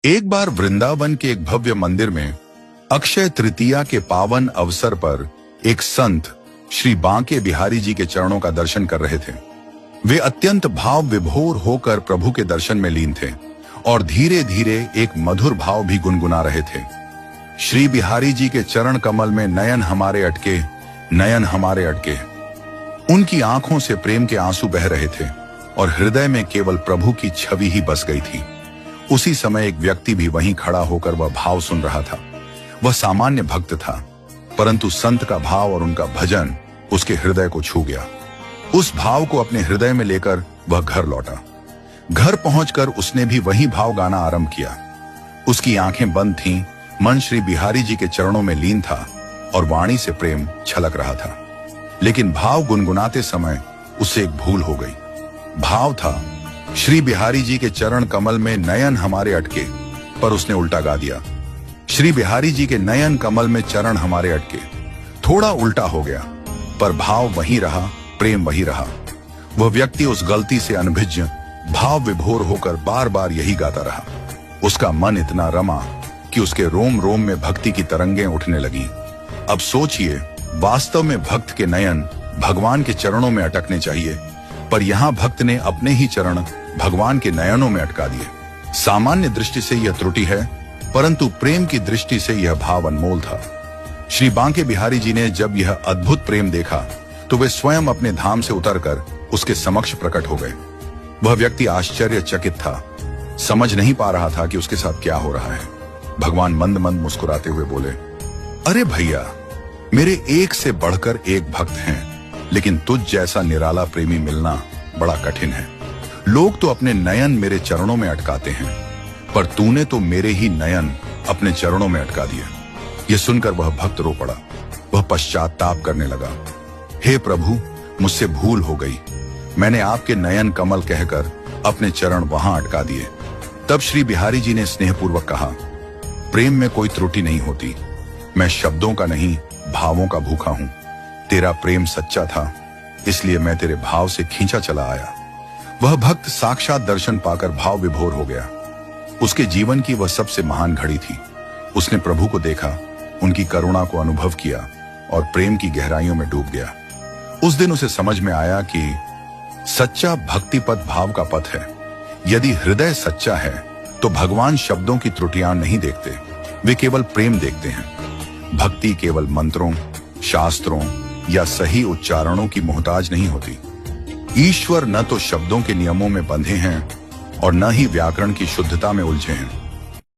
एक बार वृंदावन के एक भव्य मंदिर में अक्षय तृतीया के पावन अवसर पर एक संत श्री बांके बिहारी जी के चरणों का दर्शन कर रहे थे। वे अत्यंत भाव विभोर होकर प्रभु के दर्शन में लीन थे और धीरे धीरे एक मधुर भाव भी गुनगुना रहे थे। श्री बिहारी जी के चरण कमल में नयन हमारे अटके, नयन हमारे अटके। उनकी आंखों से प्रेम के आंसू बह रहे थे और हृदय में केवल प्रभु की छवि ही बस गई थी। उसी समय एक व्यक्ति भी वहीं खड़ा होकर वह भाव सुन रहा था। वह सामान्य भक्त था, परंतु संत का भाव और उनका भजन उसके हृदय को छू गया। उस भाव को अपने हृदय में लेकर वह घर लौटा। घर पहुंचकर उसने भी वही भाव गाना आरंभ किया। उसकी आंखें बंद थीं, मन श्री बिहारी जी के चरणों में लीन था और वाणी से प्रेम छलक रहा था। लेकिन भाव गुनगुनाते समय उससे एक भूल हो गई। भाव था, श्री बिहारी जी के चरण कमल में नयन हमारे अटके, पर उसने उल्टा गा दिया। श्री बिहारी जी के नयन कमल में चरण हमारे अटके। थोड़ा उल्टा हो गया, पर भाव वही रहा, प्रेम वही रहा। वह व्यक्ति उस गलती से अनभिज्ञ भाव विभोर होकर बार बार यही गाता रहा। उसका मन इतना रमा कि उसके रोम रोम में भक्ति की तरंगें उठने लगी। अब सोचिए, वास्तव में भक्त के नयन भगवान के चरणों में अटकने चाहिए, पर यहाँ भक्त ने अपने ही चरण भगवान के नयनों में अटका दिए। सामान्य दृष्टि से यह त्रुटि है, परंतु प्रेम की दृष्टि से यह भाव अनमोल था। श्री बांके बिहारी जी ने जब यह अद्भुत प्रेम देखा तो वे स्वयं अपने धाम से उतरकर उसके समक्ष प्रकट हो गए। वह व्यक्ति आश्चर्यचकित था, समझ नहीं पा रहा था कि उसके साथ क्या हो रहा है। भगवान मंद मंद मुस्कुराते हुए बोले, अरे भैया, मेरे एक से बढ़कर एक भक्त हैं, लेकिन तुझ जैसा निराला प्रेमी मिलना बड़ा कठिन है। लोग तो अपने नयन मेरे चरणों में अटकाते हैं, पर तूने तो मेरे ही नयन अपने चरणों में अटका दिए। यह सुनकर वह भक्त रो पड़ा। वह पश्चाताप करने लगा, हे प्रभु, मुझसे भूल हो गई। मैंने आपके नयन कमल कहकर अपने चरण वहां अटका दिए। तब श्री बिहारी जी ने स्नेहपूर्वक कहा, प्रेम में कोई त्रुटि नहीं होती। मैं शब्दों का नहीं, भावों का भूखा हूं। तेरा प्रेम सच्चा था, इसलिए मैं तेरे भाव से खींचा चला आया। वह भक्त साक्षात दर्शन पाकर भाव विभोर हो गया। उसके जीवन की वह सबसे महान घड़ी थी। उसने प्रभु को देखा, उनकी करुणा को अनुभव किया और प्रेम की गहराइयों में डूब गया। उस दिन उसे समझ में आया कि सच्चा भक्ति पथ भाव का पथ है। यदि हृदय सच्चा है तो भगवान शब्दों की त्रुटियां नहीं देखते, वे केवल प्रेम देखते हैं। भक्ति केवल मंत्रों, शास्त्रों या सही उच्चारणों की मोहताज नहीं होती। ईश्वर न तो शब्दों के नियमों में बंधे हैं और न ही व्याकरण की शुद्धता में उलझे हैं।